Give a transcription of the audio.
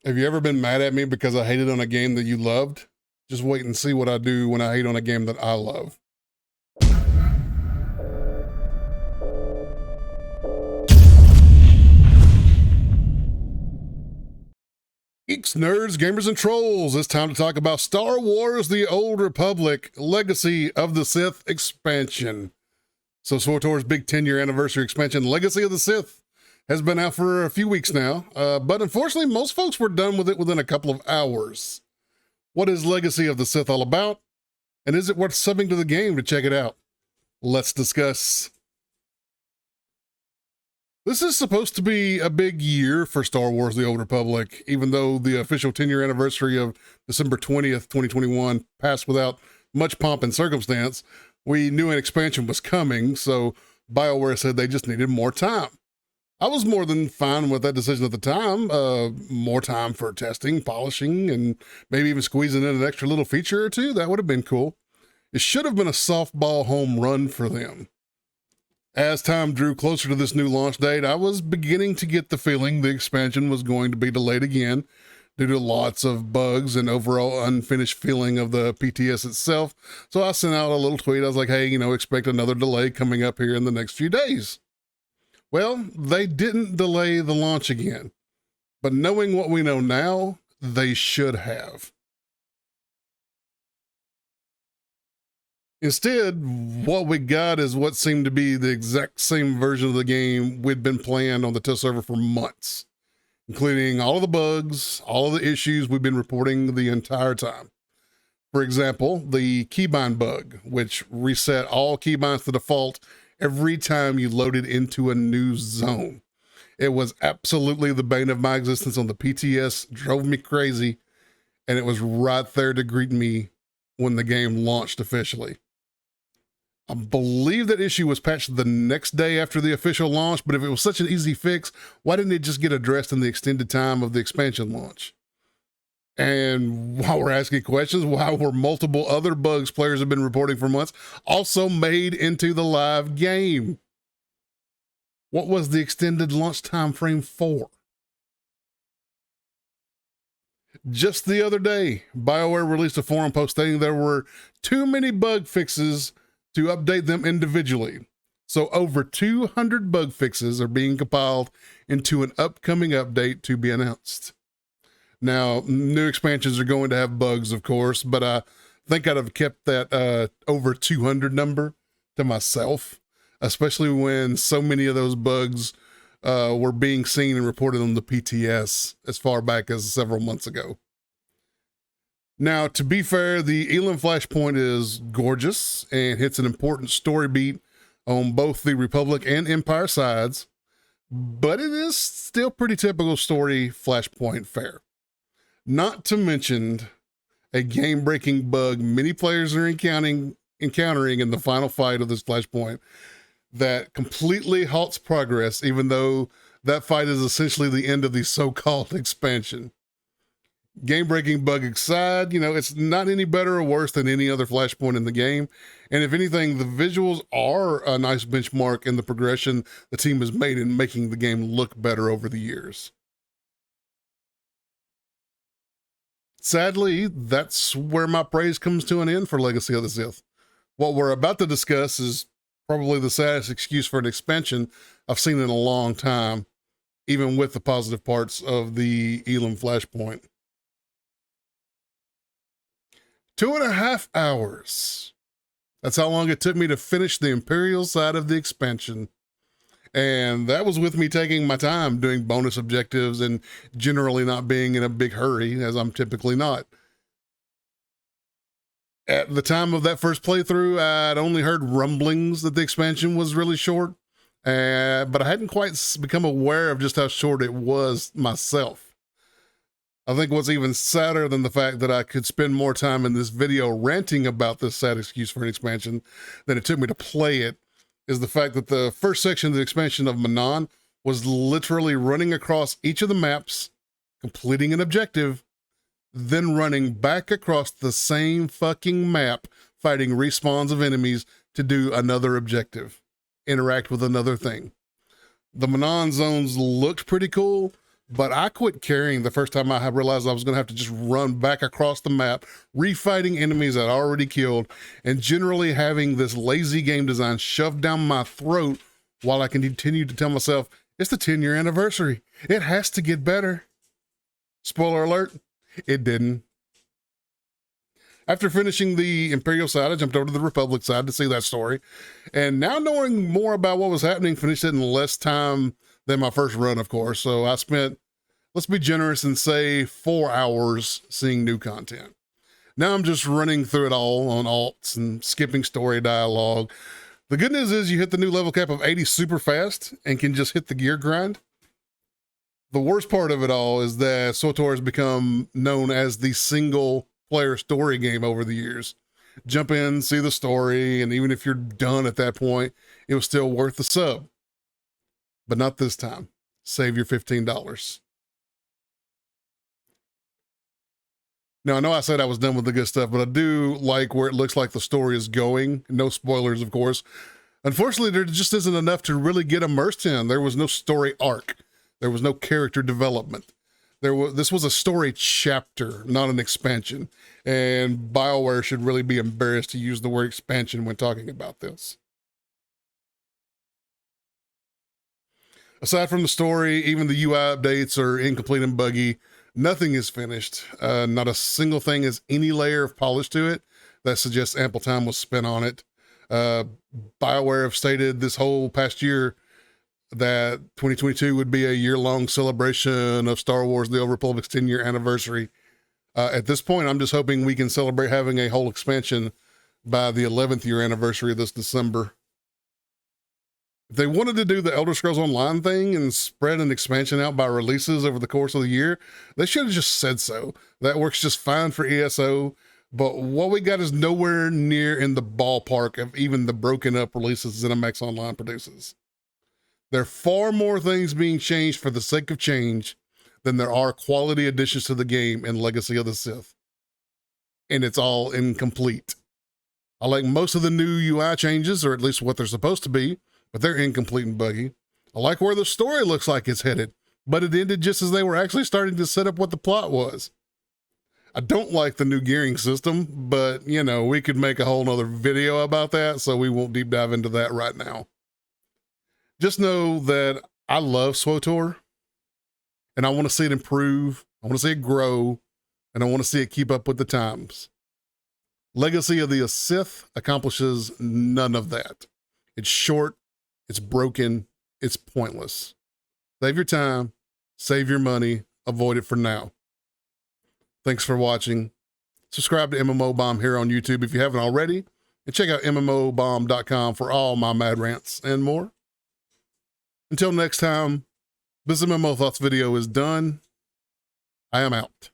Have you ever been mad at me because I hated on a game that you loved? Just wait and see what I do when I hate on a game that I love. Geeks, nerds, gamers, and trolls, it's time to talk about Star Wars The Old Republic Legacy of the Sith expansion. So SWTOR's big 10-year anniversary expansion, Legacy of the Sith, has been out for a few weeks now, but unfortunately most folks were done with it within a couple of hours. What is Legacy of the Sith all about? And is it worth subbing to the game to check it out? Let's discuss. This is supposed to be a big year for Star Wars The Old Republic, even though the official 10-year anniversary of December 20th, 2021 passed without much pomp and circumstance. We knew an expansion was coming, so BioWare said they just needed more time. I was more than fine with that decision at the time. More time for testing, polishing, and maybe even squeezing in an extra little feature or two. That would have been cool. It should have been a softball home run for them. As time drew closer to this new launch date, I was beginning to get the feeling the expansion was going to be delayed again due to lots of bugs and overall unfinished feeling of the PTS itself. So I sent out a little tweet. I was like, hey, expect another delay coming up here in the next few days. Well, they didn't delay the launch again, but knowing what we know now, they should have. Instead, what we got is what seemed to be the exact same version of the game we'd been playing on the test server for months, including all of the bugs, all of the issues we've been reporting the entire time. For example, the keybind bug, which reset all keybinds to default every time you loaded into a new zone. It was absolutely the bane of my existence on the PTS, drove me crazy, and it was right there to greet me when the game launched officially. I believe that issue was patched the next day after the official launch, but if it was such an easy fix, why didn't it just get addressed in the extended time of the expansion launch? And while we're asking questions, why were multiple other bugs players have been reporting for months also made into the live game? What was the extended launch time frame for? Just the other day, BioWare released a forum post stating there were too many bug fixes to update them individually. So over 200 bug fixes are being compiled into an upcoming update to be announced. Now, new expansions are going to have bugs, of course, but I think I'd have kept that over 200 number to myself, especially when so many of those bugs were being seen and reported on the PTS as far back as several months ago. Now, to be fair, the Elam Flashpoint is gorgeous and hits an important story beat on both the Republic and Empire sides, but it is still pretty typical story Flashpoint fare. Not to mention a game-breaking bug many players are encountering in the final fight of this Flashpoint that completely halts progress, even though that fight is essentially the end of the so-called expansion. Game-breaking bug aside, it's not any better or worse than any other Flashpoint in the game. And if anything, the visuals are a nice benchmark in the progression the team has made in making the game look better over the years. Sadly, that's where my praise comes to an end for Legacy of the Sith. What we're about to discuss is probably the saddest excuse for an expansion I've seen in a long time, even with the positive parts of the Elam Flashpoint. 2.5 hours. That's how long it took me to finish the Imperial side of the expansion. And that was with me taking my time doing bonus objectives and generally not being in a big hurry, as I'm typically not. At the time of that first playthrough, I'd only heard rumblings that the expansion was really short, but I hadn't quite become aware of just how short it was myself. I think what's even sadder than the fact that I could spend more time in this video ranting about this sad excuse for an expansion than it took me to play it is the fact that the first section of the expansion of Manon was literally running across each of the maps, completing an objective, then running back across the same fucking map, fighting respawns of enemies to do another objective, interact with another thing. The Manon zones looked pretty cool, but I quit caring the first time I realized I was going to have to just run back across the map, refighting enemies I'd already killed, and generally having this lazy game design shoved down my throat while I continue to tell myself, it's the 10-year anniversary. It has to get better. Spoiler alert, it didn't. After finishing the Imperial side, I jumped over to the Republic side to see that story. And now knowing more about what was happening, finished it in less time than my first run, of course. So I spent, let's be generous and say 4 hours seeing new content. Now I'm just running through it all on alts and skipping story dialogue. The good news is you hit the new level cap of 80 super fast and can just hit the gear grind. The worst part of it all is that SWTOR has become known as the single player story game over the years. Jump in, see the story, and even if you're done at that point, it was still worth the sub. But not this time. Save your $15. Now, I know I said I was done with the good stuff, but I do like where it looks like the story is going. No spoilers, of course. Unfortunately, there just isn't enough to really get immersed in. There was no story arc. There was no character development. This was a story chapter, not an expansion. And BioWare should really be embarrassed to use the word expansion when talking about this. Aside from the story, even the UI updates are incomplete and buggy. Nothing is finished. Not a single thing has any layer of polish to it that suggests ample time was spent on it. BioWare have stated this whole past year that 2022 would be a year-long celebration of Star Wars: The Old Republic's 10-year anniversary. At this point, I'm just hoping we can celebrate having a whole expansion by the 11th year anniversary this December. If they wanted to do the Elder Scrolls Online thing and spread an expansion out by releases over the course of the year, they should have just said so. That works just fine for ESO, but what we got is nowhere near in the ballpark of even the broken up releases ZeniMax Online produces. There are far more things being changed for the sake of change than there are quality additions to the game in Legacy of the Sith. And it's all incomplete. I like most of the new UI changes, or at least what they're supposed to be, but they're incomplete and buggy. I like where the story looks like it's headed, but it ended just as they were actually starting to set up what the plot was. I don't like the new gearing system, but you know, we could make a whole nother video about that, so we won't deep dive into that right now. Just know that I love SWTOR, and I want to see it improve. I want to see it grow, and I want to see it keep up with the times. Legacy of the Sith accomplishes none of that. It's short, it's broken, it's pointless. Save your time, save your money, avoid it for now. Thanks for watching. Subscribe to MMO Bomb here on YouTube if you haven't already, and check out mmobomb.com for all my mad rants and more. Until next time, this MMO Thoughts video is done. I am out.